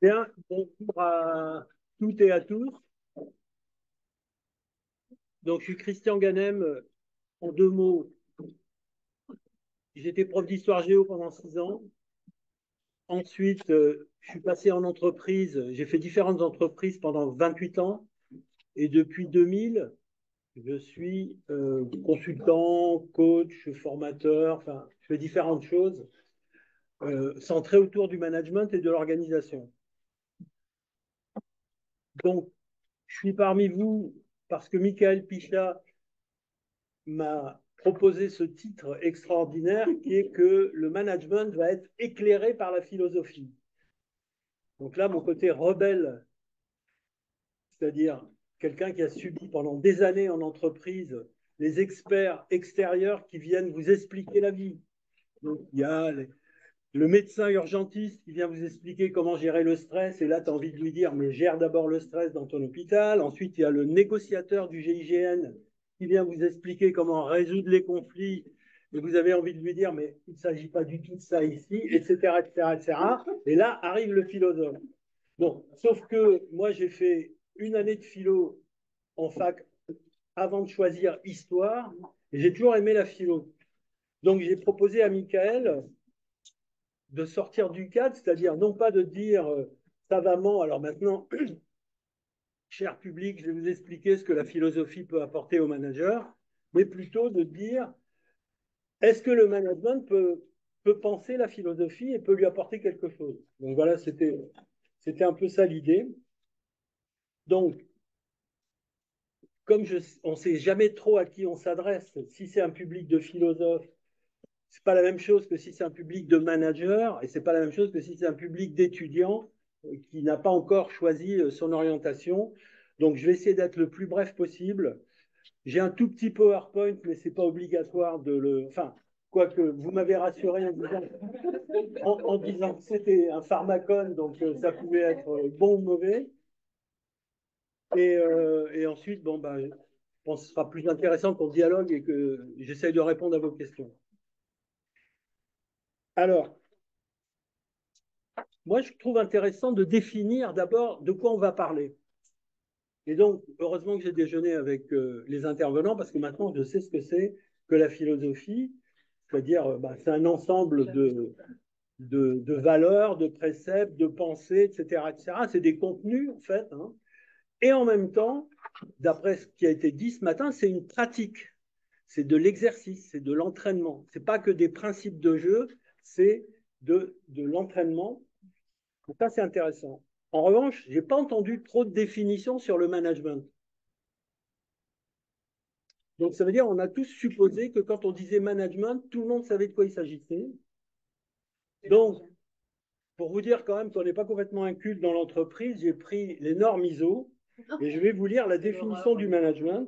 Bien, bonjour à toutes et à tous. Donc, je suis Christian Ganem. En deux mots, j'étais prof d'histoire géo pendant 6 ans. Ensuite, je suis passé en entreprise. J'ai fait différentes entreprises pendant 28 ans. Et depuis 2000, je suis consultant, coach, formateur. Enfin, je fais différentes choses centrées autour du management et de l'organisation. Donc, je suis parmi vous parce que Michael Pichat m'a proposé ce titre extraordinaire qui est que le management va être éclairé par la philosophie. Donc là, mon côté rebelle, c'est-à-dire quelqu'un qui a subi pendant des années en entreprise les experts extérieurs qui viennent vous expliquer la vie. Donc il y a le médecin urgentiste qui vient vous expliquer comment gérer le stress, et là, tu as envie de lui dire, mais gère d'abord le stress dans ton hôpital. Ensuite, il y a le négociateur du GIGN qui vient vous expliquer comment résoudre les conflits, et vous avez envie de lui dire, mais il ne s'agit pas du tout de ça ici, etc., etc., etc. Et là, arrive le philosophe. Bon, sauf que moi, j'ai fait une année de philo en fac avant de choisir histoire, et j'ai toujours aimé la philo. Donc, j'ai proposé à Michael de sortir du cadre, c'est-à-dire non pas de dire savamment, alors maintenant, cher public, je vais vous expliquer ce que la philosophie peut apporter aux managers, mais plutôt de dire, est-ce que le management peut penser la philosophie et peut lui apporter quelque chose. Donc voilà, c'était un peu ça l'idée. Donc, comme on ne sait jamais trop à qui on s'adresse, si c'est un public de philosophes, c'est pas la même chose que si c'est un public de managers, et c'est pas la même chose que si c'est un public d'étudiants qui n'a pas encore choisi son orientation. Donc, je vais essayer d'être le plus bref possible. J'ai un tout petit PowerPoint, mais c'est pas obligatoire de le. Enfin, quoique vous m'avez rassuré en disant que c'était un pharmacone, donc ça pouvait être bon ou mauvais. Et ensuite, bon, bah, je pense que ce sera plus intéressant qu'on dialogue et que j'essaye de répondre à vos questions. Alors, moi, je trouve intéressant de définir d'abord de quoi on va parler. Et donc, heureusement que j'ai déjeuné avec les intervenants parce que maintenant, je sais ce que c'est que la philosophie, c'est-à-dire bah, c'est un ensemble de valeurs, de préceptes, de pensées, etc., etc. C'est des contenus, en fait. Hein. Et en même temps, d'après ce qui a été dit ce matin, c'est une pratique. C'est de l'exercice, c'est de l'entraînement. Ce n'est pas que des principes de jeu, c'est de l'entraînement. Donc ça, c'est intéressant. En revanche, je n'ai pas entendu trop de définitions sur le management. Donc ça veut dire qu'on a tous supposé que quand on disait management, tout le monde savait de quoi il s'agissait. Donc, pour vous dire quand même qu'on n'est pas complètement inculte dans l'entreprise, j'ai pris les normes ISO et je vais vous lire la définition du management.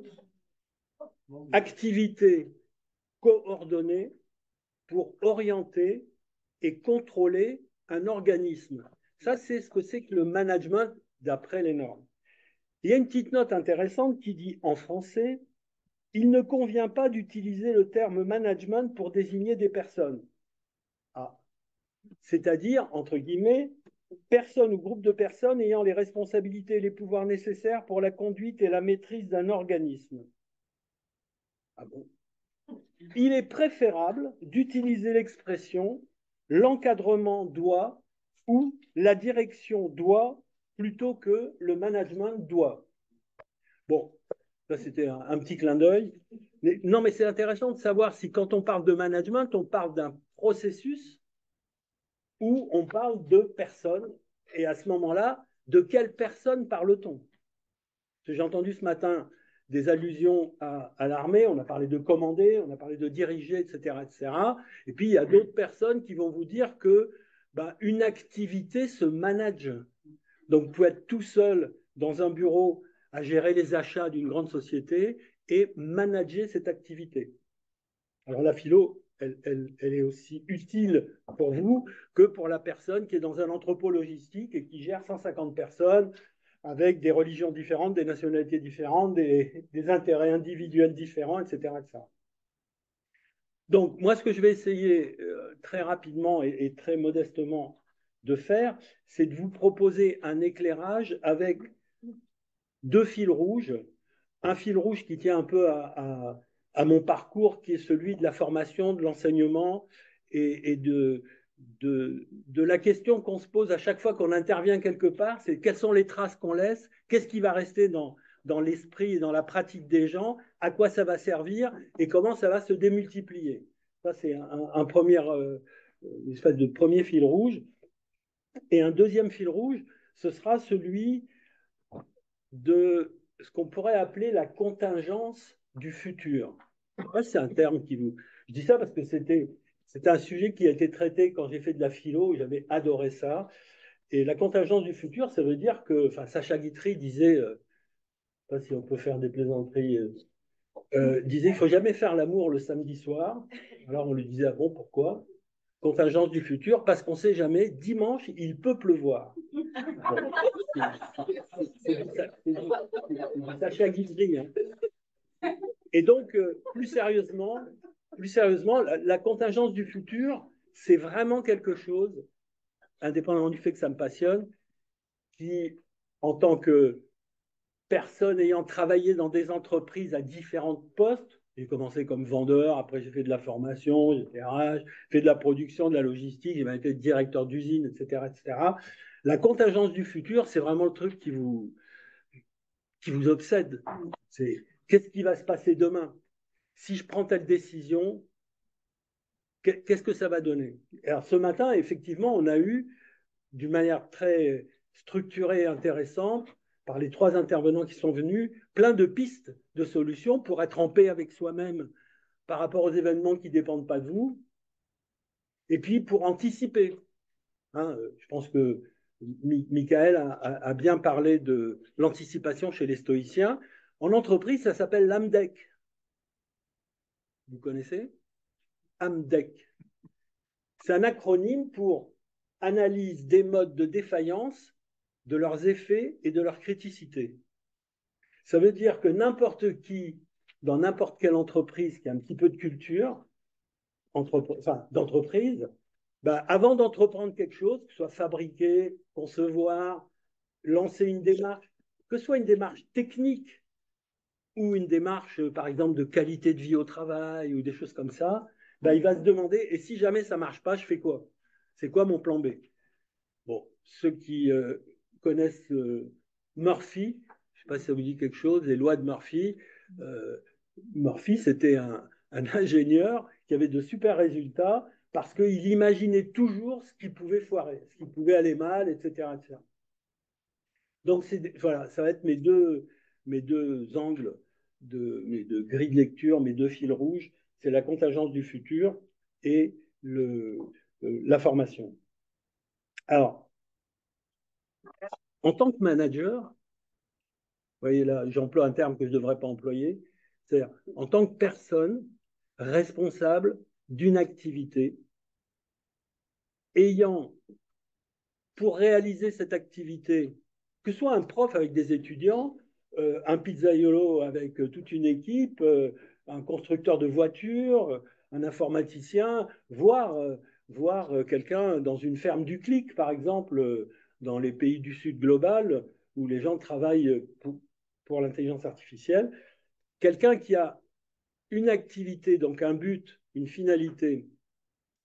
Activité coordonnée pour orienter et contrôler un organisme. Ça, c'est ce que c'est que le management d'après les normes. Il y a une petite note intéressante qui dit en français, il ne convient pas d'utiliser le terme management pour désigner des personnes. Ah. C'est-à-dire, entre guillemets, personne ou groupe de personnes ayant les responsabilités et les pouvoirs nécessaires pour la conduite et la maîtrise d'un organisme. Ah bon. Il est préférable d'utiliser l'expression l'encadrement doit ou la direction doit plutôt que le management doit. Bon, ça c'était un petit clin d'œil. Non, mais c'est intéressant de savoir si quand on parle de management, on parle d'un processus ou on parle de personnes. Et à ce moment-là, de quelle personne parle-t-on? J'ai entendu ce matin des allusions à l'armée, on a parlé de commander, on a parlé de diriger, etc., etc. Et puis, il y a d'autres personnes qui vont vous dire que bah, une activité se manage. Donc, vous pouvez être tout seul dans un bureau à gérer les achats d'une grande société et manager cette activité. Alors, la philo, elle est aussi utile pour vous que pour la personne qui est dans un entrepôt logistique et qui gère 150 personnes avec des religions différentes, des nationalités différentes, des intérêts individuels différents, etc., etc. Donc, moi, ce que je vais essayer très rapidement et très modestement de faire, c'est de vous proposer un éclairage avec deux fils rouges. Un fil rouge qui tient un peu à mon parcours, qui est celui de la formation, de l'enseignement et de la question qu'on se pose à chaque fois qu'on intervient quelque part, c'est quelles sont les traces qu'on laisse, qu'est-ce qui va rester dans l'esprit et dans la pratique des gens, à quoi ça va servir et comment ça va se démultiplier. Ça, c'est un premier, une espèce de premier fil rouge. Et un deuxième fil rouge, ce sera celui de ce qu'on pourrait appeler la contingence du futur. C'est un terme qui vous... Je dis ça parce que c'était un sujet qui a été traité quand j'ai fait de la philo, j'avais adoré ça. Et la contingence du futur, ça veut dire que, enfin, Sacha Guitry disait, je ne sais pas si on peut faire des plaisanteries, disait qu'il ne faut jamais faire l'amour le samedi soir. Alors on lui disait, ah bon, pourquoi? Contingence du futur, parce qu'on ne sait jamais, dimanche, il peut pleuvoir. C'est Sacha Guitry. Hein. Et donc, plus sérieusement, la contingence du futur, c'est vraiment quelque chose, indépendamment du fait que ça me passionne, qui, en tant que personne ayant travaillé dans des entreprises à différents postes, j'ai commencé comme vendeur, après j'ai fait de la formation, j'ai fait RH, j'ai fait de la production, de la logistique, j'ai même été directeur d'usine, etc., etc. La contingence du futur, c'est vraiment le truc qui vous obsède. C'est qu'est-ce qui va se passer demain? Si je prends telle décision, qu'est-ce que ça va donner? Alors ce matin, effectivement, on a eu, d'une manière très structurée et intéressante, par les trois intervenants qui sont venus, plein de pistes de solutions pour être en paix avec soi-même par rapport aux événements qui ne dépendent pas de vous, et puis pour anticiper. Hein, je pense que Michael a bien parlé de l'anticipation chez les stoïciens. En entreprise, ça s'appelle l'AMDEC. Vous connaissez? AMDEC. C'est un acronyme pour analyse des modes de défaillance, de leurs effets et de leur criticité. Ça veut dire que n'importe qui, dans n'importe quelle entreprise qui a un petit peu de culture d'entreprise, ben, avant d'entreprendre quelque chose, que ce soit fabriquer, concevoir, lancer une démarche, que ce soit une démarche technique ou une démarche, par exemple, de qualité de vie au travail ou des choses comme ça, ben, il va se demander, et si jamais ça ne marche pas, je fais quoi? C'est quoi mon plan B? Bon, ceux qui connaissent Murphy, je ne sais pas si ça vous dit quelque chose, les lois de Murphy. Euh, Murphy, c'était un ingénieur qui avait de super résultats parce qu'il imaginait toujours ce qui pouvait foirer, ce qui pouvait aller mal, etc. etc. Donc, voilà, ça va être mes deux angles, mes deux grilles de lecture, mes deux fils rouges. C'est la contingence du futur et la formation. Alors, en tant que manager, vous voyez là, j'emploie un terme que je ne devrais pas employer, c'est-à-dire en tant que personne responsable d'une activité, ayant pour réaliser cette activité, que ce soit un prof avec des étudiants, un pizzaiolo avec toute une équipe, un constructeur de voitures, un informaticien, voire quelqu'un dans une ferme du clic, par exemple, dans les pays du Sud global, où les gens travaillent pour l'intelligence artificielle, quelqu'un qui a une activité, donc un but, une finalité,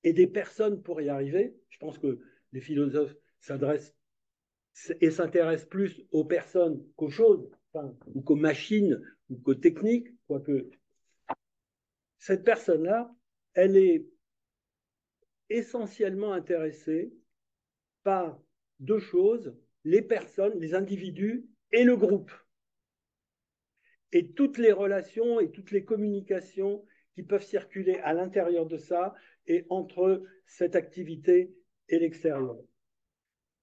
et des personnes pour y arriver. Je pense que les philosophes s'adressent et s'intéressent plus aux personnes qu'aux choses, enfin, ou qu'aux machines, ou qu'aux techniques, quoique cette personne-là, elle est essentiellement intéressée par deux choses, les personnes, les individus et le groupe. Et toutes les relations et toutes les communications qui peuvent circuler à l'intérieur de ça et entre cette activité et l'extérieur.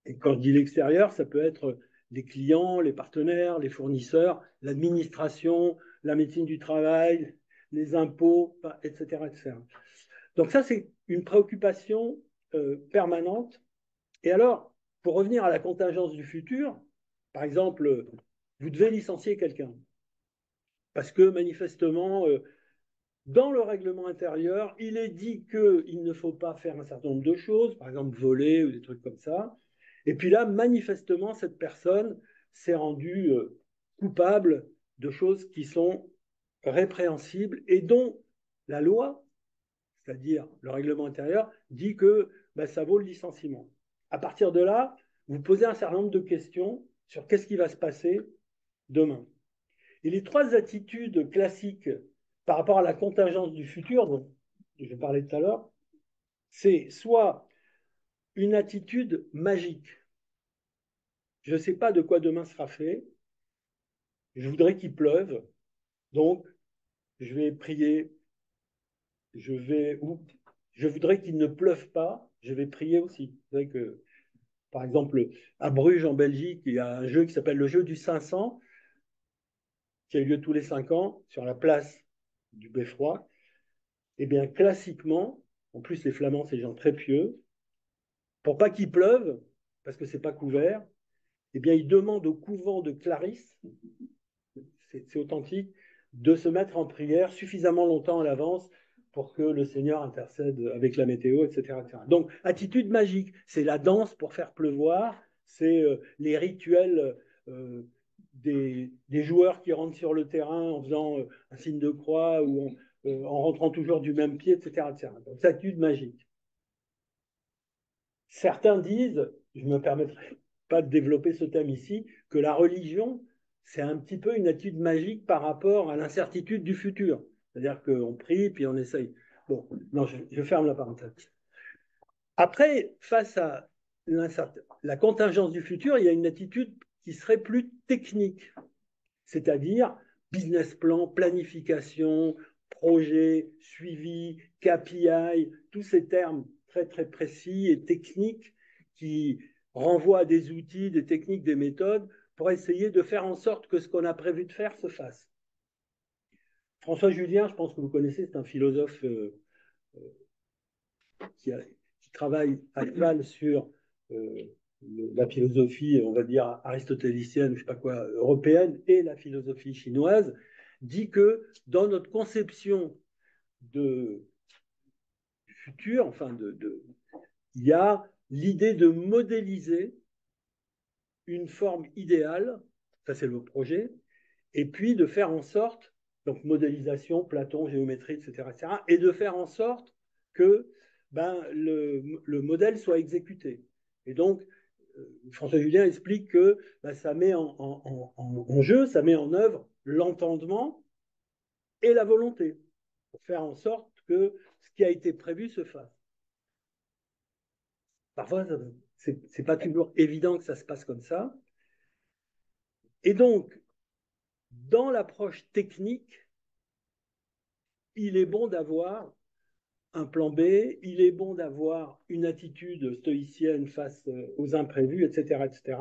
Et quand je dis l'extérieur, ça peut être les clients, les partenaires, les fournisseurs, l'administration, la médecine du travail, les impôts, etc., etc. Donc ça, c'est une préoccupation permanente. Et alors, pour revenir à la contingence du futur, par exemple, vous devez licencier quelqu'un parce que manifestement, Dans le règlement intérieur, il est dit qu'il ne faut pas faire un certain nombre de choses, par exemple voler ou des trucs comme ça. Et puis là, manifestement, cette personne s'est rendue coupable de choses qui sont répréhensibles et dont la loi, c'est-à-dire le règlement intérieur, dit que ben, ça vaut le licenciement. À partir de là, vous posez un certain nombre de questions sur qu'est-ce qui va se passer demain. Et les trois attitudes classiques par rapport à la contingence du futur, dont je parlais tout à l'heure, c'est soit une attitude magique. Je ne sais pas de quoi demain sera fait. Je voudrais qu'il pleuve. Donc, je vais prier. Je voudrais qu'il ne pleuve pas. Je vais prier aussi. Vous savez que, par exemple, à Bruges, en Belgique, il y a un jeu qui s'appelle le jeu du 500, qui a lieu tous les 5 ans sur la place du Beffroi. Eh bien, classiquement, en plus, les Flamands, c'est des gens très pieux, pour pas qu'il pleuve, parce que c'est pas couvert, eh bien, ils demandent au couvent de Clarisse, c'est authentique, de se mettre en prière suffisamment longtemps à l'avance pour que le Seigneur intercède avec la météo, etc. etc. Donc, attitude magique, c'est la danse pour faire pleuvoir, c'est les rituels des joueurs qui rentrent sur le terrain en faisant un signe de croix ou en rentrant toujours du même pied, etc. etc. Donc, attitude magique. Certains disent, je ne me permettrai pas de développer ce thème ici, que la religion, c'est un petit peu une attitude magique par rapport à l'incertitude du futur. C'est-à-dire qu'on prie, puis on essaye. Bon, non, je ferme la parenthèse. Après, face à la contingence du futur, il y a une attitude qui serait plus technique, c'est-à-dire business plan, planification, projet, suivi, KPI, tous ces termes très très précis et techniques qui renvoient à des outils, des techniques, des méthodes pour essayer de faire en sorte que ce qu'on a prévu de faire se fasse. François Julien, je pense que vous connaissez, c'est un philosophe qui travaille à cheval sur la philosophie, on va dire, aristotélicienne, je sais pas quoi, européenne, et la philosophie chinoise, dit que dans notre conception de futur, enfin, il y a l'idée de modéliser une forme idéale, ça c'est le projet, et puis de faire en sorte, donc modélisation, Platon, géométrie, etc., etc., et de faire en sorte que le modèle soit exécuté. Et donc, François Julien explique que ça met en jeu, ça met en œuvre l'entendement et la volonté pour faire en sorte que ce qui a été prévu se fasse. Parfois, ce n'est pas toujours évident que ça se passe comme ça. Et donc, dans l'approche technique, il est bon d'avoir un plan B, il est bon d'avoir une attitude stoïcienne face aux imprévus, etc., etc.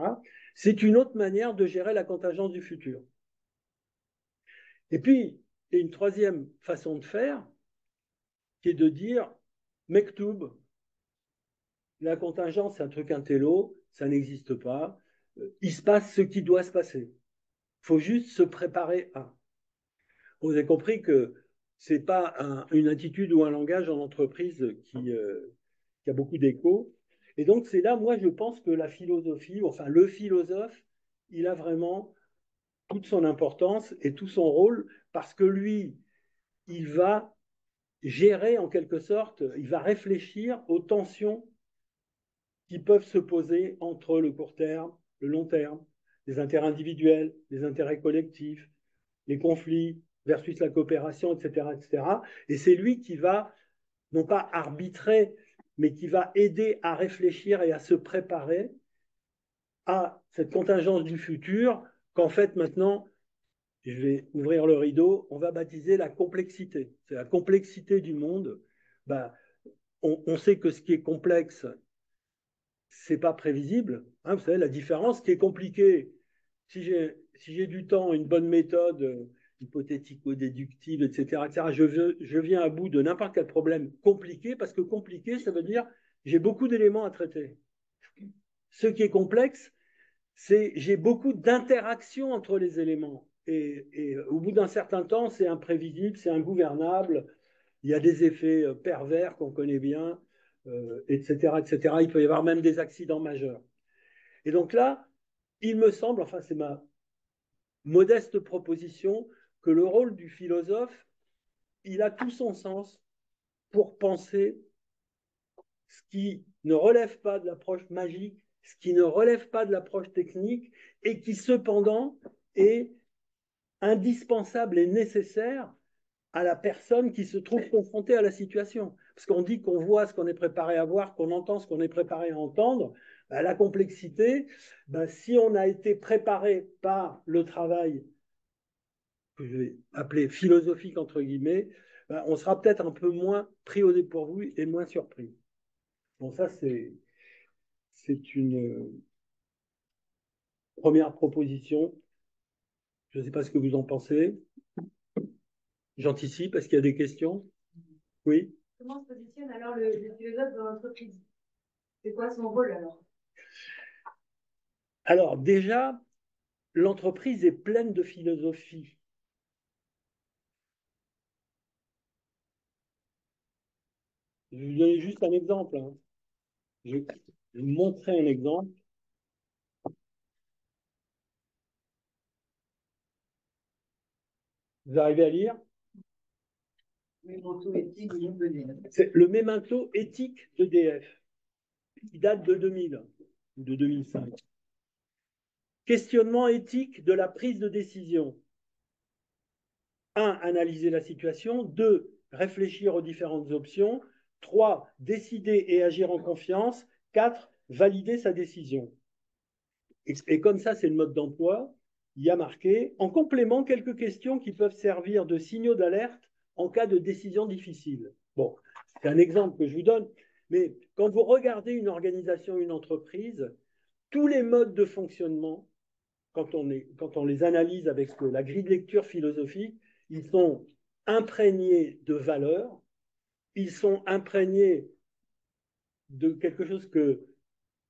C'est une autre manière de gérer la contingence du futur. Et puis, il y a une troisième façon de faire, qui est de dire, Mektoub, la contingence, c'est un truc intello, ça n'existe pas, il se passe ce qui doit se passer. Il faut juste se préparer à. Vous avez compris que ce n'est pas une attitude ou un langage en entreprise qui a beaucoup d'écho. Et donc, c'est là, moi, je pense que la philosophie, enfin, le philosophe, il a vraiment toute son importance et tout son rôle parce que lui, il va gérer en quelque sorte, il va réfléchir aux tensions qui peuvent se poser entre le court terme, le long terme, les intérêts individuels, les intérêts collectifs, les conflits versus la coopération, etc., etc. Et c'est lui qui va, non pas arbitrer, mais qui va aider à réfléchir et à se préparer à cette contingence du futur qu'en fait maintenant, je vais ouvrir le rideau, on va baptiser la complexité. C'est la complexité du monde. Ben, on sait que ce qui est complexe, c'est pas prévisible. Hein, vous savez, la différence, qui est compliqué, si j'ai du temps, une bonne méthode hypothético-déductive, etc., etc., je viens à bout de n'importe quel problème compliqué, parce que compliqué, ça veut dire j'ai beaucoup d'éléments à traiter. Ce qui est complexe, c'est j'ai beaucoup d'interactions entre les éléments. et au bout d'un certain temps, c'est imprévisible, c'est ingouvernable. Il y a des effets pervers qu'on connaît bien, etc., etc. Il peut y avoir même des accidents majeurs. Et donc là, il me semble, enfin c'est ma modeste proposition, que le rôle du philosophe, il a tout son sens pour penser ce qui ne relève pas de l'approche magique, ce qui ne relève pas de l'approche technique, et qui cependant est indispensable et nécessaire à la personne qui se trouve confrontée à la situation. Parce qu'on dit qu'on voit ce qu'on est préparé à voir, qu'on entend ce qu'on est préparé à entendre. Ben, la complexité, ben, si on a été préparé par le travail que je vais appeler philosophique entre guillemets, ben, on sera peut-être un peu moins pris au dépourvu et moins surpris. Bon, ça c'est une première proposition. Je ne sais pas ce que vous en pensez. J'anticipe, est-ce qu'il y a des questions? Oui. Comment se positionne alors le philosophe dans l'entreprise? C'est quoi son rôle alors? Alors déjà, l'entreprise est pleine de philosophie. Je vais vous donner juste un exemple. Hein. Je vais vous montrer un exemple. Vous arrivez à lire? C'est le Memento éthique d'EDF, qui date de 2000 ou de 2005. Questionnement éthique de la prise de décision. 1. Analyser la situation. 2. Réfléchir aux différentes options. 3. Décider et agir en confiance. 4. Valider sa décision. Et comme ça, c'est le mode d'emploi. Il y a marqué, en complément, quelques questions qui peuvent servir de signaux d'alerte en cas de décision difficile. Bon, c'est un exemple que je vous donne, mais quand vous regardez une organisation, une entreprise, tous les modes de fonctionnement, quand on les analyse avec la grille de lecture philosophique, ils sont imprégnés de valeurs, ils sont imprégnés de quelque chose que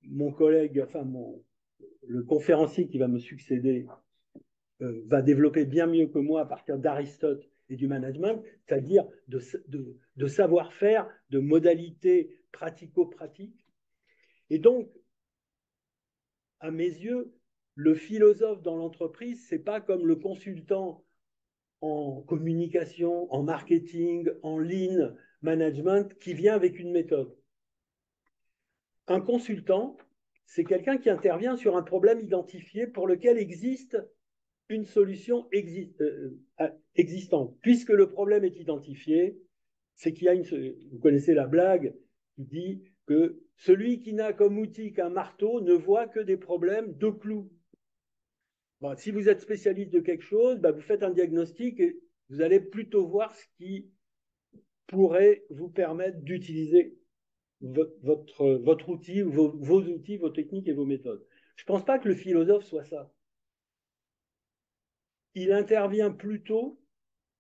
mon collègue, enfin le conférencier qui va me succéder va développer bien mieux que moi à partir d'Aristote et du management, c'est-à-dire de savoir-faire, de modalités pratico-pratiques. Et donc, à mes yeux, le philosophe dans l'entreprise, c'est pas comme le consultant en communication, en marketing, en lean management qui vient avec une méthode. Un consultant, c'est quelqu'un qui intervient sur un problème identifié pour lequel existe une solution existante. Puisque le problème est identifié, c'est qu'il y a vous connaissez la blague qui dit que celui qui n'a comme outil qu'un marteau ne voit que des problèmes de clous. Bon, si vous êtes spécialiste de quelque chose, vous faites un diagnostic et vous allez plutôt voir ce qui pourrait vous permettre d'utiliser votre outil, vos outils, vos techniques et vos méthodes. Je ne pense pas que le philosophe soit ça. Il intervient plutôt.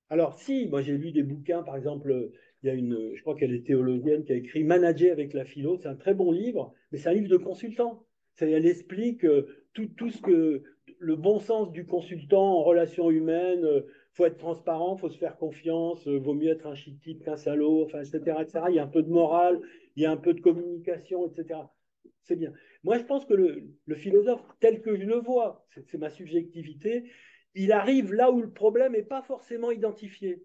Alors, si, moi j'ai lu des bouquins, par exemple, il y a je crois qu'elle est théologienne, qui a écrit Manager avec la philo. C'est un très bon livre, mais c'est un livre de consultant. Elle explique tout ce que le bon sens du consultant en relations humaines. Faut être transparent, faut se faire confiance, vaut mieux être un chic type qu'un salaud, enfin, etc., etc. Il y a un peu de morale, il y a un peu de communication, etc. C'est bien. Moi, je pense que le philosophe, tel que je le vois, c'est ma subjectivité, il arrive là où le problème n'est pas forcément identifié.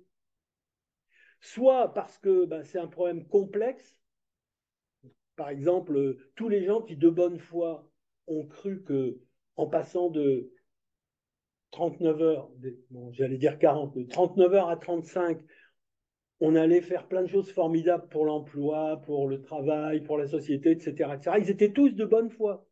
Soit parce que c'est un problème complexe, par exemple, tous les gens qui de bonne foi ont cru que en passant de 39 heures, bon, j'allais dire 40, de 39 heures à 35, on allait faire plein de choses formidables pour l'emploi, pour le travail, pour la société, etc., etc. Ils étaient tous de bonne foi.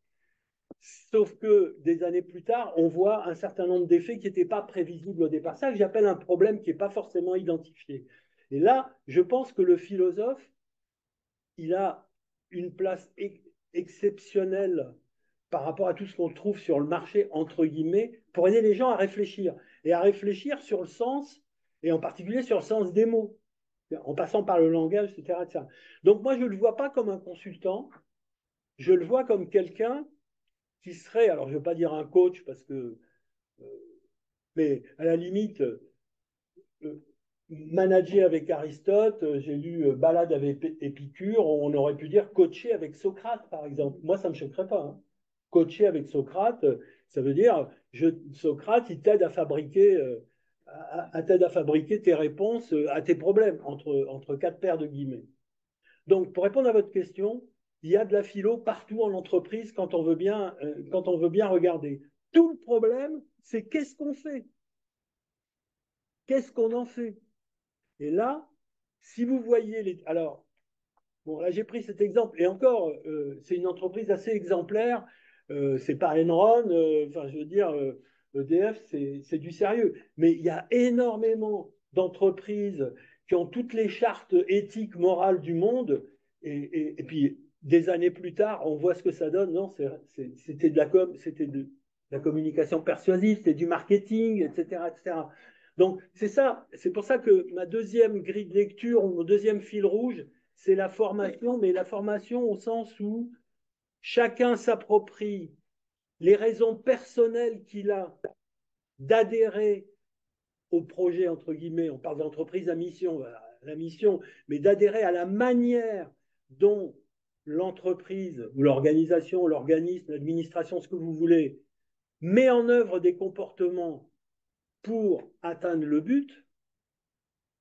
Sauf que des années plus tard, on voit un certain nombre d'effets qui n'étaient pas prévisibles au départ. Ça que j'appelle un problème qui n'est pas forcément identifié. Et là, je pense que le philosophe, il a une place exceptionnelle par rapport à tout ce qu'on trouve sur le marché, entre guillemets, pour aider les gens à réfléchir. Et à réfléchir sur le sens, et en particulier sur le sens des mots, en passant par le langage, etc., etc. Donc moi, je ne le vois pas comme un consultant, je le vois comme quelqu'un qui serait, alors je ne veux pas dire un coach parce que Mais à la limite, manager avec Aristote, j'ai lu Balade avec Épicure, on aurait pu dire coacher avec Socrate, par exemple. Moi, ça ne me choquerait pas. Hein. Coacher avec Socrate, ça veut dire Socrate, il t'aide à fabriquer, t'aide à fabriquer tes réponses à tes problèmes, entre quatre paires de guillemets. Donc, pour répondre à votre question, il y a de la philo partout en entreprise quand on veut bien regarder. Tout le problème, c'est qu'est-ce qu'on fait? Qu'est-ce qu'on en fait? Et là, si vous voyez les... Alors, bon, là, j'ai pris cet exemple. Et encore, c'est une entreprise assez exemplaire. C'est pas Enron. Enfin, je veux dire, EDF, c'est du sérieux. Mais il y a énormément d'entreprises qui ont toutes les chartes éthiques, morales du monde. Et puis, des années plus tard, on voit ce que ça donne. Non, c'était de la com, c'était de la communication persuasive, c'était du marketing, etc., etc. Donc, c'est ça. C'est pour ça que ma deuxième grille de lecture, ou mon deuxième fil rouge, c'est la formation, mais la formation au sens où chacun s'approprie les raisons personnelles qu'il a d'adhérer au projet, entre guillemets, on parle d'entreprise à mission, la mission, mais d'adhérer à la manière dont l'entreprise ou l'organisation, l'organisme, l'administration, ce que vous voulez, met en œuvre des comportements pour atteindre le but.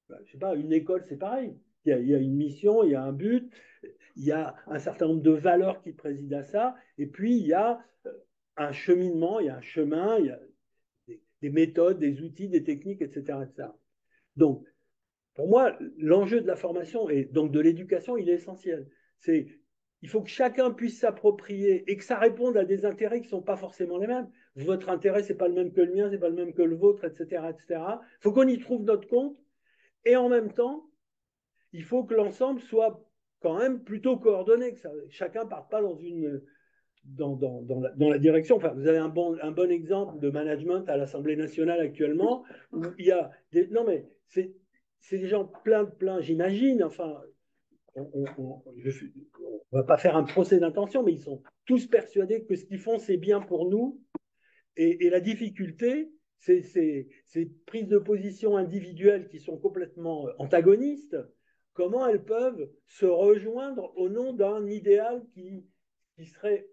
Je ne sais pas, une école, c'est pareil. Il y a une mission, il y a un but, il y a un certain nombre de valeurs qui président à ça, et puis il y a un cheminement, il y a un chemin, il y a des méthodes, des outils, des techniques, etc., etc. Donc, pour moi, l'enjeu de la formation et donc de l'éducation, il est essentiel. Il faut que chacun puisse s'approprier et que ça réponde à des intérêts qui ne sont pas forcément les mêmes. Votre intérêt, ce n'est pas le même que le mien, ce n'est pas le même que le vôtre, etc., etc. Il faut qu'on y trouve notre compte et en même temps, il faut que l'ensemble soit quand même plutôt coordonné, que chacun ne parte pas dans la direction. Enfin, vous avez un bon exemple de management à l'Assemblée nationale actuellement, où il y a des... Non, mais c'est des gens plein, j'imagine, enfin, on ne va pas faire un procès d'intention, mais ils sont tous persuadés que ce qu'ils font, c'est bien pour nous. Et la difficulté, c'est ces prises de position individuelles qui sont complètement antagonistes, comment elles peuvent se rejoindre au nom d'un idéal qui serait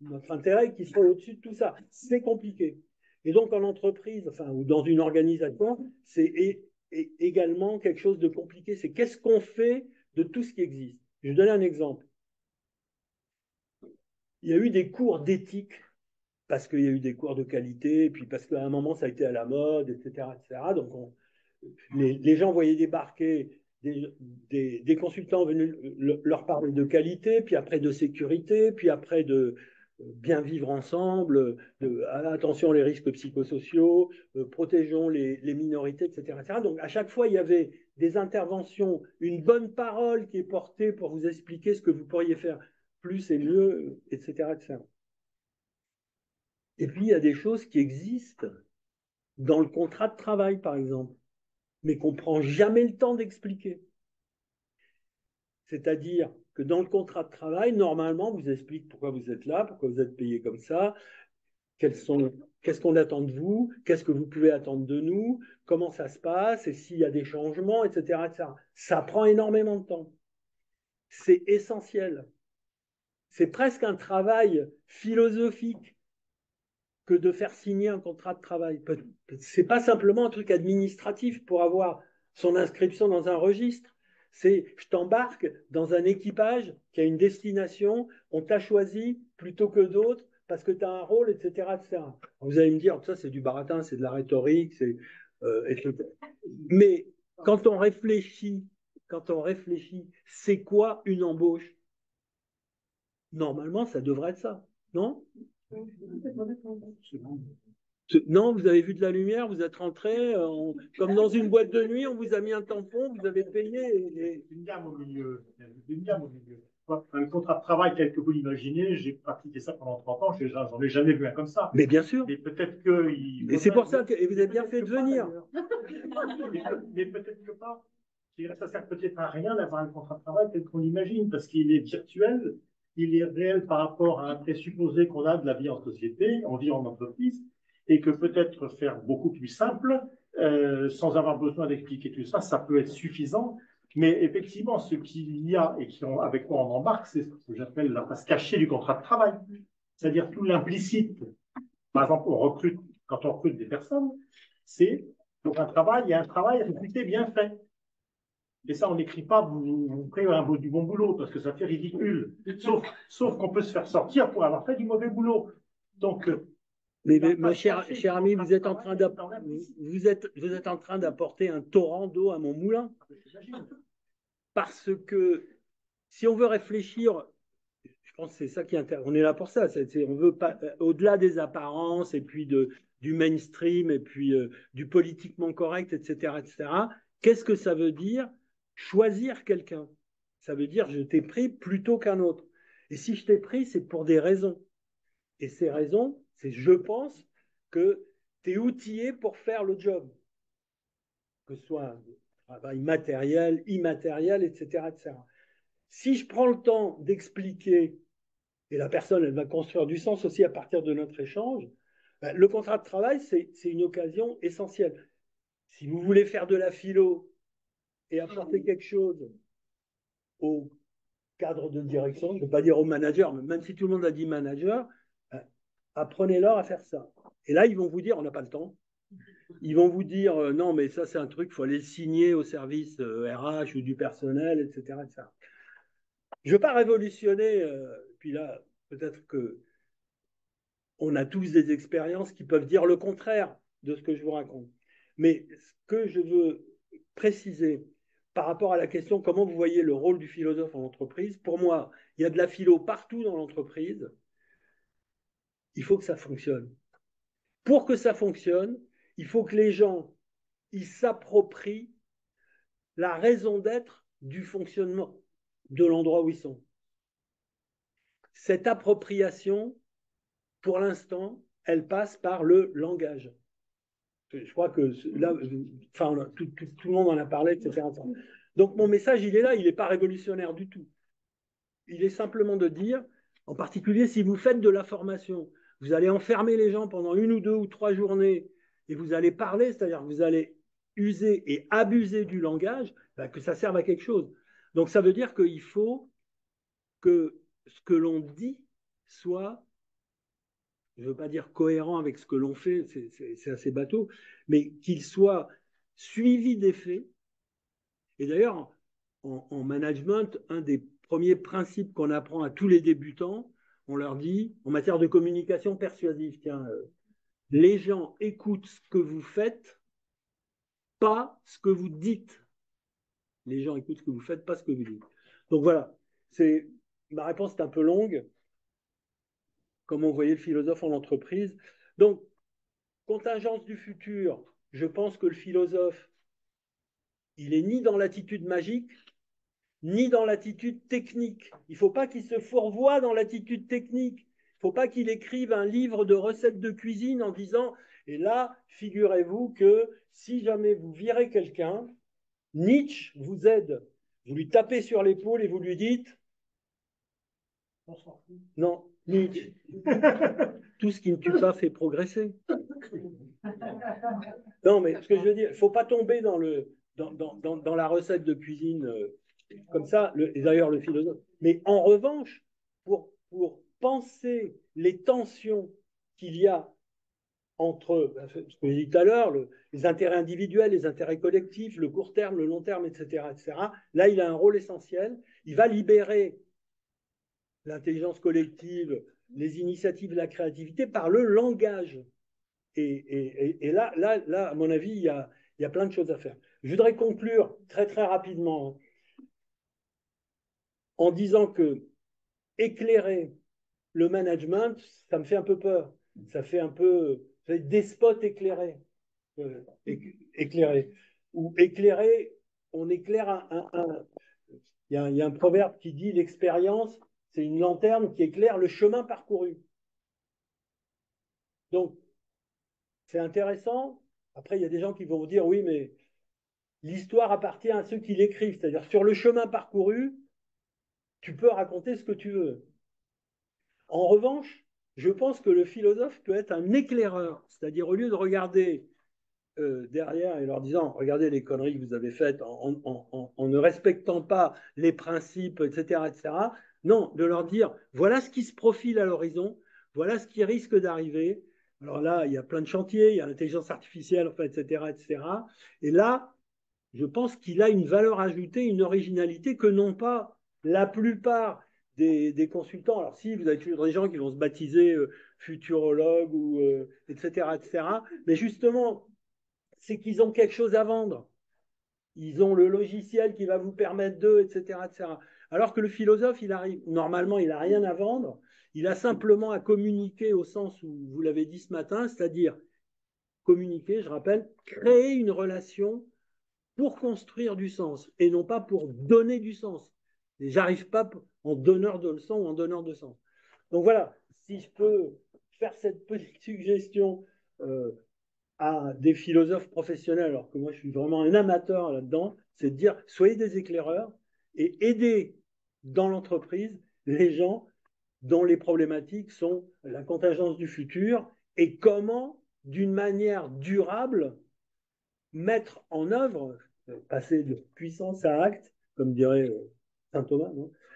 notre intérêt, qui serait au-dessus de tout ça. C'est compliqué. Et donc en entreprise, enfin, ou dans une organisation, c'est également quelque chose de compliqué. C'est qu'est-ce qu'on fait de tout ce qui existe. Je vais donner un exemple. Il y a eu des cours d'éthique parce qu'il y a eu des cours de qualité, puis parce qu'à un moment, ça a été à la mode, etc. etc. Donc, les gens voyaient débarquer des consultants venus leur parler de qualité, puis après de sécurité, puis après de bien vivre ensemble, attention les risques psychosociaux, protégeons les minorités, etc., etc. Donc, à chaque fois, il y avait des interventions, une bonne parole qui est portée pour vous expliquer ce que vous pourriez faire plus et mieux, etc., etc. Et puis, il y a des choses qui existent dans le contrat de travail, par exemple, mais qu'on ne prend jamais le temps d'expliquer. C'est-à-dire que dans le contrat de travail, normalement, on vous explique pourquoi vous êtes là, pourquoi vous êtes payé comme ça, qu'est-ce qu'on attend de vous, qu'est-ce que vous pouvez attendre de nous, comment ça se passe, et s'il y a des changements, etc., etc. Ça prend énormément de temps. C'est essentiel. C'est presque un travail philosophique que de faire signer un contrat de travail. Ce n'est pas simplement un truc administratif pour avoir son inscription dans un registre. C'est je t'embarque dans un équipage qui a une destination, on t'a choisi plutôt que d'autres parce que tu as un rôle, etc., etc. Vous allez me dire que ça, c'est du baratin, c'est de la rhétorique, etc. Mais quand on réfléchit, c'est quoi une embauche? Normalement, ça devrait être ça, non? Non, vous avez vu de la lumière, vous êtes rentré, comme dans une boîte de nuit, on vous a mis un tampon, vous avez payé. Une gamme au milieu. Une gamme au milieu. Un contrat de travail tel que vous l'imaginez, j'ai pratiqué ça pendant 30 ans, j'en ai jamais vu un comme ça. Mais bien sûr. Mais peut-être que. Et c'est pour ça que et vous avez bien fait de venir. Mais peut-être que pas. Ça sert peut-être à rien d'avoir un contrat de travail tel qu'on l'imagine, parce qu'il est virtuel, il est réel par rapport à un présupposé qu'on a de la vie en société, on vit en entreprise, et que peut-être faire beaucoup plus simple, sans avoir besoin d'expliquer tout ça, ça peut être suffisant. Mais effectivement, ce qu'il y a et avec quoi on embarque, c'est ce que j'appelle la face cachée du contrat de travail. C'est-à-dire tout l'implicite. Par exemple, quand on recrute des personnes, c'est pour un travail, il y a un travail réputé bien fait. Et ça, on n'écrit pas, vous ferez du bon boulot, parce que ça fait ridicule. Sauf qu'on peut se faire sortir pour avoir fait du mauvais boulot. Donc, mais cher ami, vous êtes en train d'apporter un torrent d'eau à mon moulin. Parce que si on veut réfléchir, je pense que c'est ça qui intéresse. On est là pour ça. On veut pas, au-delà des apparences et puis du mainstream et puis du politiquement correct, etc., etc. Qu'est-ce que ça veut dire choisir quelqu'un? Ça veut dire je t'ai pris plutôt qu'un autre. Et si je t'ai pris, c'est pour des raisons. Et ces raisons, c'est je pense que tu es outillé pour faire le job. Que ce soit un travail matériel, immatériel, etc., etc. Si je prends le temps d'expliquer, et la personne, elle va construire du sens aussi à partir de notre échange, ben, le contrat de travail, c'est une occasion essentielle. Si vous voulez faire de la philo et apporter quelque chose au cadre de direction, je ne veux pas dire au manager, mais même si tout le monde a dit manager, apprenez-leur à faire ça. Et là, ils vont vous dire, on n'a pas le temps. Ils vont vous dire, non, mais ça, c'est un truc, il faut aller signer au service RH ou du personnel, etc., etc. Je ne veux pas révolutionner, puis là, peut-être que on a tous des expériences qui peuvent dire le contraire de ce que je vous raconte. Mais ce que je veux préciser par rapport à la question comment vous voyez le rôle du philosophe en entreprise, pour moi, il y a de la philo partout dans l'entreprise. Il faut que ça fonctionne. Pour que ça fonctionne, il faut que les gens ils s'approprient la raison d'être du fonctionnement de l'endroit où ils sont. Cette appropriation, pour l'instant, elle passe par le langage. Je crois que là, enfin, tout le monde en a parlé, etc. Donc mon message, il est là, il n'est pas révolutionnaire du tout. Il est simplement de dire, en particulier si vous faites de la formation, vous allez enfermer les gens pendant 1 ou 2 ou 3 journées et vous allez parler, c'est-à-dire que vous allez user et abuser du langage, ben, que ça serve à quelque chose. Donc ça veut dire qu'il faut que ce que l'on dit soit, je ne veux pas dire cohérent avec ce que l'on fait, c'est assez bateau, mais qu'il soit suivi des faits. Et d'ailleurs, en management, un des premiers principes qu'on apprend à tous les débutants, on leur dit, en matière de communication persuasive, tiens, les gens écoutent ce que vous faites, pas ce que vous dites. Les gens écoutent ce que vous faites, pas ce que vous dites. Donc voilà, ma réponse est un peu longue, comme on voyait le philosophe en entreprise. Donc, contingence du futur, je pense que le philosophe, il est ni dans l'attitude magique, ni dans l'attitude technique. Il ne faut pas qu'il se fourvoie dans l'attitude technique. Il ne faut pas qu'il écrive un livre de recettes de cuisine en disant, et là, figurez-vous que si jamais vous virez quelqu'un, Nietzsche vous aide. Vous lui tapez sur l'épaule et vous lui dites, non, Nietzsche, tout ce qui ne tue pas fait progresser. Non, mais ce que je veux dire, il ne faut pas tomber dans la recette de cuisine comme ça, et d'ailleurs le philosophe. Mais en revanche, pour penser les tensions qu'il y a entre ce que j'ai dit tout à l'heure, les intérêts individuels, les intérêts collectifs, le court terme, le long terme, etc., etc., là, il a un rôle essentiel. Il va libérer l'intelligence collective, les initiatives, la créativité par le langage. Et là, à mon avis, il y a plein de choses à faire. Je voudrais conclure très, très rapidement en disant que éclairer le management, ça me fait un peu peur. Ça fait un peu despote éclairé. Éclairer. Ou éclairer, on éclaire il y a un proverbe qui dit l'expérience, c'est une lanterne qui éclaire le chemin parcouru. Donc, c'est intéressant. Après, il y a des gens qui vont vous dire, oui, mais l'histoire appartient à ceux qui l'écrivent. C'est-à-dire, sur le chemin parcouru, tu peux raconter ce que tu veux. En revanche, je pense que le philosophe peut être un éclaireur, c'est-à-dire au lieu de regarder derrière et leur disant regardez les conneries que vous avez faites en ne respectant pas les principes, etc., etc. Non, de leur dire voilà ce qui se profile à l'horizon, voilà ce qui risque d'arriver. Alors là, il y a plein de chantiers, il y a l'intelligence artificielle, enfin, etc., etc. Et là, je pense qu'il a une valeur ajoutée, une originalité que n'ont pas la plupart des consultants. Alors si, vous avez toujours des gens qui vont se baptiser futurologues, ou, etc., etc. Mais justement, c'est qu'ils ont quelque chose à vendre. Ils ont le logiciel qui va vous permettre d'eux, etc., etc. Alors que le philosophe, il arrive, normalement, il n'a rien à vendre. Il a simplement à communiquer au sens où vous l'avez dit ce matin, c'est-à-dire communiquer, je rappelle, créer une relation pour construire du sens et non pas pour donner du sens. Et j'arrive pas en donneur de leçons ou en donneur de sens. Donc voilà, si je peux faire cette petite suggestion à des philosophes professionnels, alors que moi je suis vraiment un amateur là-dedans, c'est de dire soyez des éclaireurs et aidez dans l'entreprise les gens dont les problématiques sont la contingence du futur et comment, d'une manière durable, mettre en œuvre, passer de puissance à acte, comme dirait saint Thomas,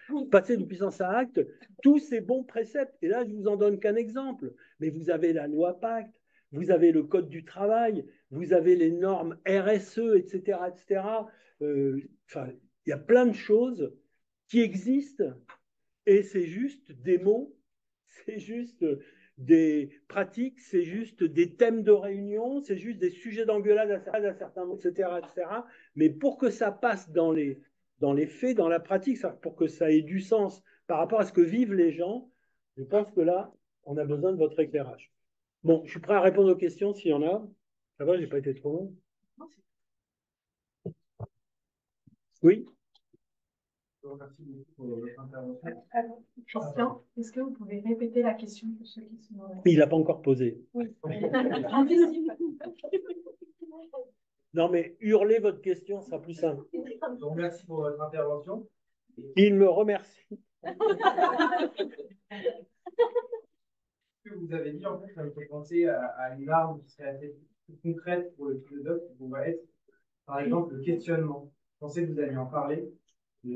non, passer de puissance à acte, tous ces bons préceptes. Et là, je ne vous en donne qu'un exemple, mais vous avez la loi Pacte, vous avez le Code du travail, vous avez les normes RSE, etc., etc. Enfin, il y a plein de choses qui existent et c'est juste des mots, c'est juste des pratiques, c'est juste des thèmes de réunion, c'est juste des sujets d'engueulade à certains mots, etc., etc. Mais pour que ça passe dans les faits, dans la pratique, pour que ça ait du sens par rapport à ce que vivent les gens, je pense que là, on a besoin de votre éclairage. Bon, je suis prêt à répondre aux questions s'il y en a. Ça va, j'ai pas été trop long. Oui. Merci beaucoup pour votre intervention. Alors, Christian, est-ce que vous pouvez répéter la question pour ceux qui sont... Il n'a pas encore posé. Oui. Non, mais hurlez votre question, ce sera plus simple. Donc, merci pour votre intervention. Il me remercie. Ce que vous avez dit, en fait, ça me fait penser à une arme qui serait assez concrète pour le philosophe, qui pourrait être, par exemple, le questionnement. Je pensais que vous alliez en parler. Mais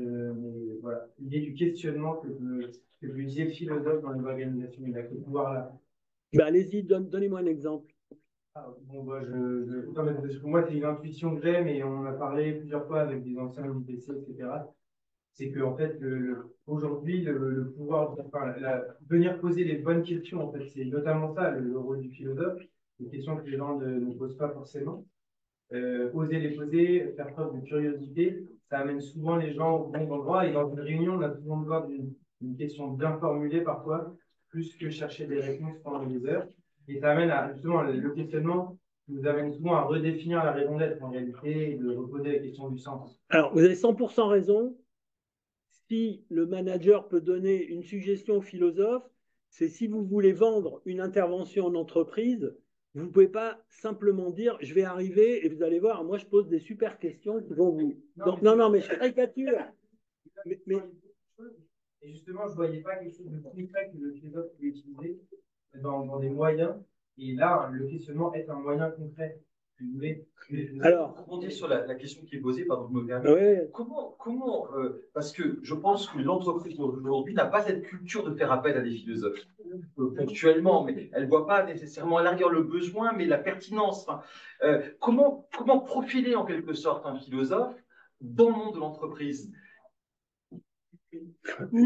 voilà, l'idée du questionnement que peut utiliser le philosophe dans les organisations, il a ce pouvoir-là. Ben, allez-y, donnez-moi un exemple. Ah, bon, bah, non, mais parce que moi, c'est une intuition que j'ai, mais on en a parlé plusieurs fois avec des anciens UPC, etc. C'est que en fait, aujourd'hui, le pouvoir, enfin, venir poser les bonnes questions, en fait, c'est notamment ça le rôle du philosophe, des questions que les gens ne posent pas forcément. Oser les poser, faire preuve de curiosité, ça amène souvent les gens au bon endroit. Et dans une réunion, on a souvent besoin d'une question bien formulée parfois, plus que chercher des réponses pendant des heures. Et ça amène à, justement, le questionnement nous amène souvent à redéfinir la raison d'être en réalité et de reposer la question du sens. Alors, vous avez 100% raison. Si le manager peut donner une suggestion au philosophe, c'est si vous voulez vendre une intervention en entreprise, vous ne pouvez pas simplement dire je vais arriver et vous allez voir, moi je pose des super questions qui vont vous. Non, mais je caricature. Mais... Et justement, je ne voyais pas quelque chose de concret que le philosophe pouvait utiliser dans des moyens. Et là, le questionnement est un moyen concret. Si vous voulez. Alors, rebondir sur la question qui est posée, pardon, je me permets. Ouais. Comment parce que je pense que l'entreprise aujourd'hui n'a pas cette culture de faire appel à des philosophes ponctuellement, mais elle ne voit pas nécessairement à l'arrière le besoin, mais la pertinence. Enfin, comment profiler en quelque sorte un philosophe dans le monde de l'entreprise?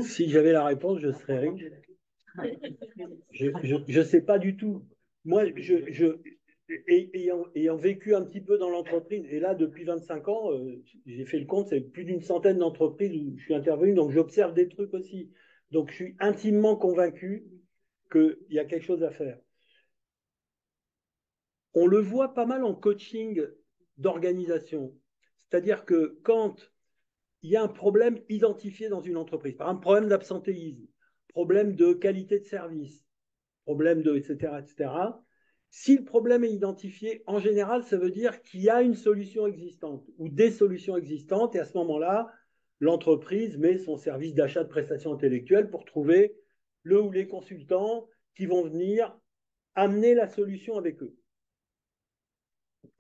Si j'avais la réponse, je serais riche. Je ne sais pas du tout. Moi, ayant vécu un petit peu dans l'entreprise, et là, depuis 25 ans, j'ai fait le compte, c'est plus d'une centaine d'entreprises où je suis intervenu, donc j'observe des trucs aussi. Donc, je suis intimement convaincu qu'il y a quelque chose à faire. On le voit pas mal en coaching d'organisation. C'est-à-dire que quand il y a un problème identifié dans une entreprise, par exemple, problème d'absentéisme, problème de qualité de service, problème de, etc., etc., si le problème est identifié, en général, ça veut dire qu'il y a une solution existante ou des solutions existantes, et à ce moment-là, l'entreprise met son service d'achat de prestations intellectuelles pour trouver le ou les consultants qui vont venir amener la solution avec eux.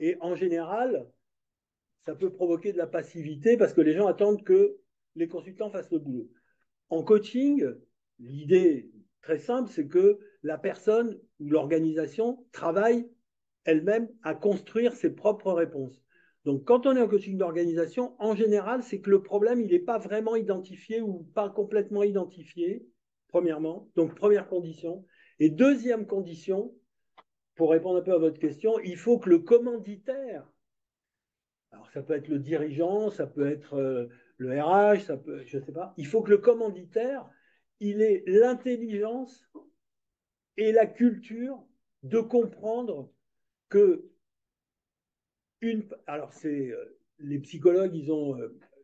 Et en général, ça peut provoquer de la passivité parce que les gens attendent que les consultants fassent le boulot. En coaching, l'idée très simple, c'est que la personne ou l'organisation travaille elle-même à construire ses propres réponses. Donc, quand on est en coaching d'organisation, en général, c'est que le problème, il n'est pas vraiment identifié ou pas complètement identifié, premièrement. Donc, première condition. Et deuxième condition, pour répondre un peu à votre question, il faut que le commanditaire, alors ça peut être le dirigeant, ça peut être le RH, ça peut, je ne sais pas, il faut que le commanditaire, il ait l'intelligence et la culture de comprendre que alors c'est les psychologues, ils ont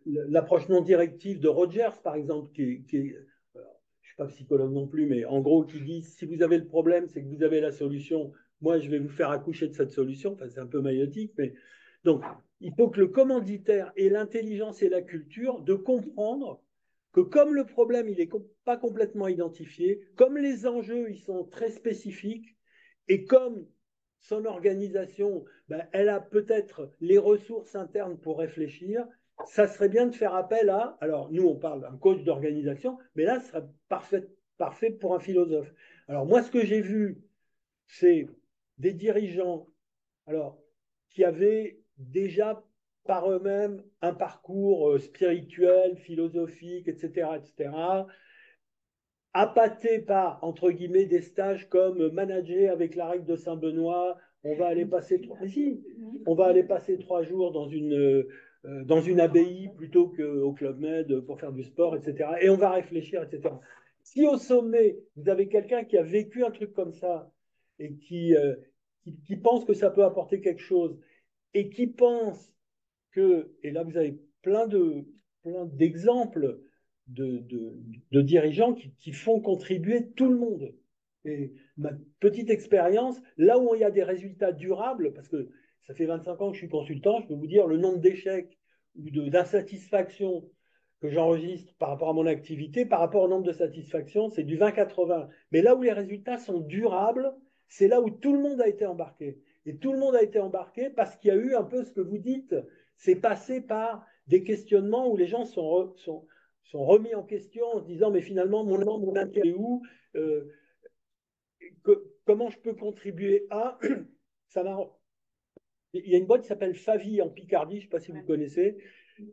l'approche non directive de Rogers, par exemple, je ne suis pas psychologue non plus, mais en gros, qui dit si vous avez le problème, c'est que vous avez la solution. Moi, je vais vous faire accoucher de cette solution. Enfin, c'est un peu maïotique, mais donc il faut que le commanditaire ait l'intelligence et la culture de comprendre que comme le problème il n'est pas complètement identifié, comme les enjeux ils sont très spécifiques et comme son organisation, ben, elle a peut-être les ressources internes pour réfléchir, ça serait bien de faire appel à, alors nous on parle d'un coach d'organisation, mais là ce serait parfait pour un philosophe. Alors moi ce que j'ai vu, c'est des dirigeants alors, qui avaient déjà par eux-mêmes un parcours spirituel, philosophique, etc., etc., appâté par, entre guillemets, des stages comme manager avec la règle de Saint-Benoît, on va aller passer on va aller passer 3 jours dans une abbaye plutôt qu'au Club Med pour faire du sport, etc. Et on va réfléchir, etc. Si au sommet, vous avez quelqu'un qui a vécu un truc comme ça et qui pense que ça peut apporter quelque chose et qui pense que, et là vous avez plein d'exemples de dirigeants qui font contribuer tout le monde. Et ma petite expérience, là où il y a des résultats durables, parce que ça fait 25 ans que je suis consultant, je peux vous dire le nombre d'échecs ou d'insatisfaction que j'enregistre par rapport à mon activité, par rapport au nombre de satisfactions, c'est du 20-80. Mais là où les résultats sont durables, c'est là où tout le monde a été embarqué. Et tout le monde a été embarqué parce qu'il y a eu un peu ce que vous dites, c'est passé par des questionnements où les gens sont remis en question en se disant mais finalement mon intérêt est où comment je peux contribuer à ça m'a il y a une boîte qui s'appelle Favi en Picardie, je ne sais pas si vous connaissez,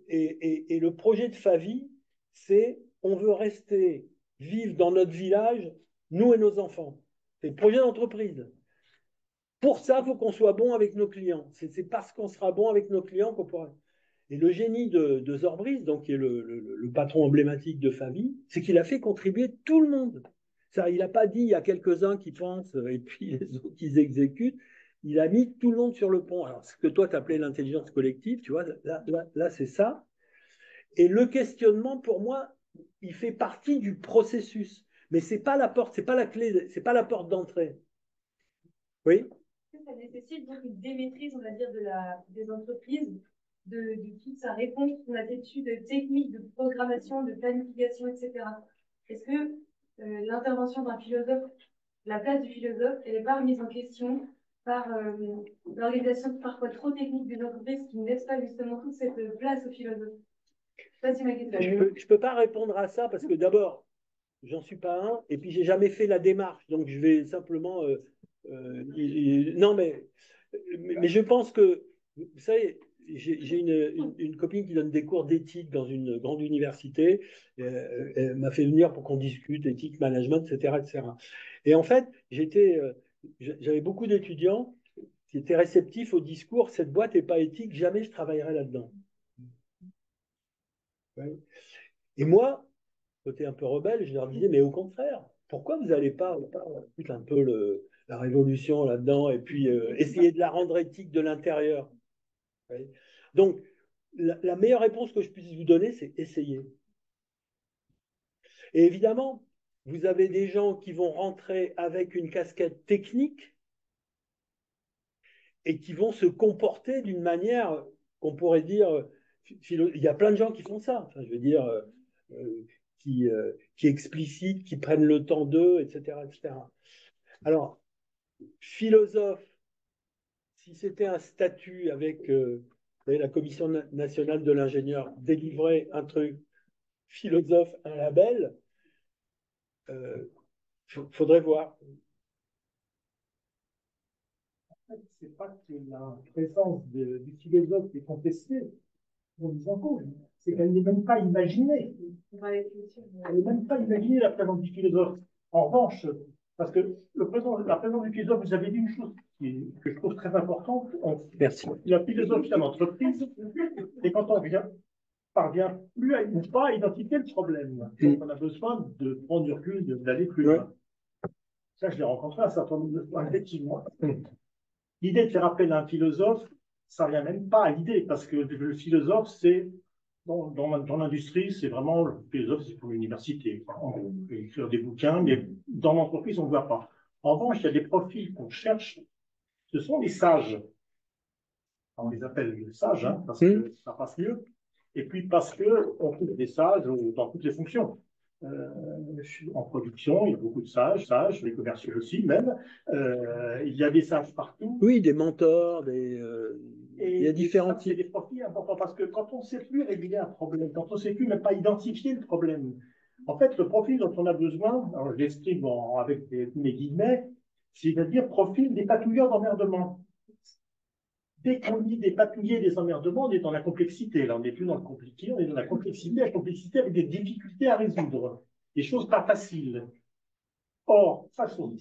et le projet de Favi, c'est on veut rester vivre dans notre village, nous et nos enfants. C'est le projet d'entreprise. Pour ça, il faut qu'on soit bon avec nos clients. C'est parce qu'on sera bon avec nos clients qu'on pourra. Et le génie de Zorbris, donc, qui est le patron emblématique de Favi, c'est qu'il a fait contribuer tout le monde. Ça, il n'a pas dit il y a quelques-uns qui pensent et puis les autres qui exécutent. Il a mis tout le monde sur le pont. Alors, ce que toi, tu appelais l'intelligence collective, tu vois, là c'est ça. Et le questionnement, pour moi, il fait partie du processus. Mais ce n'est pas la porte, ce n'est pas la clé, ce n'est pas la porte d'entrée. Oui? Ça nécessite donc une démaîtrise, on va dire, des entreprises, de toute sa réponse, son attitude technique, de programmation, de planification, etc. Est-ce que l'intervention d'un philosophe, la place du philosophe, elle n'est pas remise en question par l'organisation parfois trop technique des entreprises qui ne laisse pas justement toute cette place au philosophe? Ça, c'est ma question. Je peux pas répondre à ça parce que d'abord, j'en suis pas un, et puis j'ai jamais fait la démarche, donc je vais simplement. Non, mais je pense que, vous savez, j'ai une copine qui donne des cours d'éthique dans une grande université. Elle m'a fait venir pour qu'on discute éthique, management, etc., etc. Et en fait, j'avais beaucoup d'étudiants qui étaient réceptifs au discours. Cette boîte n'est pas éthique, jamais je travaillerai là-dedans. Ouais. Et moi, côté un peu rebelle, je leur disais, mais au contraire, pourquoi vous n'allez pas foutre un peu la révolution là-dedans et puis essayer de la rendre éthique de l'intérieur? Ouais. Donc, la meilleure réponse que je puisse vous donner, c'est essayer. Et évidemment, vous avez des gens qui vont rentrer avec une casquette technique et qui vont se comporter d'une manière qu'on pourrait dire, il y a plein de gens qui font ça. Enfin, je veux dire, qui qui explicitent, qui prennent le temps d'eux, etc., etc. Alors, philosophe, si c'était un statut avec la Commission nationale de l'ingénieur délivrer un truc, philosophe, un label, faudrait voir. C'est pas que la présence du philosophe est contestée pour les en cause, c'est qu'elle n'est même pas imaginée. Elle n'est même pas imaginée, la présence du philosophe. En revanche, parce que la présence du philosophe, vous avez dit une chose que je trouve très importante. Merci. La philosophie en entreprise, c'est quand on parvient plus à, ou pas à identifier le problème. Donc on a besoin de prendre du recul, d'aller plus loin. Ça, je l'ai rencontré un certain nombre de fois, effectivement. L'idée de faire appel à un philosophe, ça ne vient même pas à l'idée, parce que le philosophe, c'est, dans l'industrie, c'est vraiment, le philosophe, c'est pour l'université. On peut écrire des bouquins, mais dans l'entreprise, on ne voit pas. En revanche, il y a des profils qu'on cherche, ce sont les sages. On les appelle les sages, hein, parce que ça passe mieux. Et puis parce qu'on trouve des sages dans toutes les fonctions. En production, il y a beaucoup de sages, les commerciaux aussi même. Il y a des sages partout. Oui, des mentors, il y a différents types. C'est des profils importants parce que quand on ne sait plus régler un problème, quand on ne sait plus même pas identifier le problème, en fait, le profil dont on a besoin, alors je l'exprime avec mes guillemets, c'est-à-dire profil des patouilleurs d'emmerdement. Dès qu'on dit des patouillers, des emmerdements, on est dans la complexité. Là, on n'est plus dans le compliqué, on est dans la complexité avec des difficultés à résoudre, des choses pas faciles. Or, face aux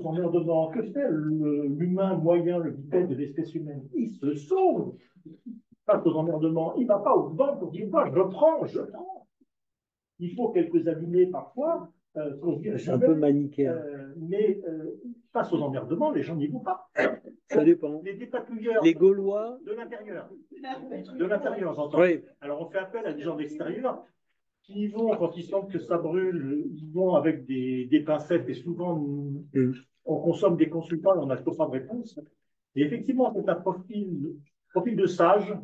emmerdements, que fait l'humain moyen, le bipède de l'espèce humaine? Il se sauve. Face aux emmerdements, il ne va pas au-devant pour dire, moi, je prends. Il faut quelques abîmés parfois. C'est un peu manichéen. Mais face aux emmerdements, les gens n'y vont pas. Ça dépend. Les dépatouilleurs. Les Gaulois. De l'intérieur. De l'intérieur, j'entends. Oui. Alors, on fait appel à des gens d'extérieur qui vont, quand ils sentent que ça brûle, ils vont avec des pincettes et souvent, on consomme des consultants et on n'a toujours pas de réponse. Et effectivement, c'est un profil de sage.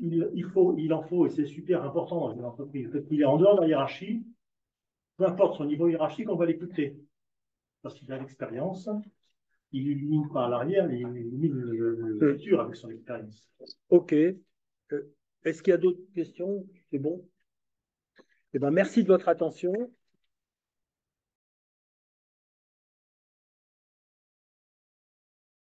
Il en faut, et c'est super important dans une entreprise, parce qu'il est en dehors de la hiérarchie. Peu importe son niveau hiérarchique, on va l'écouter. Parce qu'il a l'expérience, il n'illumine pas à l'arrière, il illumine le futur avec son expérience. OK. Est-ce qu'il y a d'autres questions? C'est bon? Eh bien, merci de votre attention.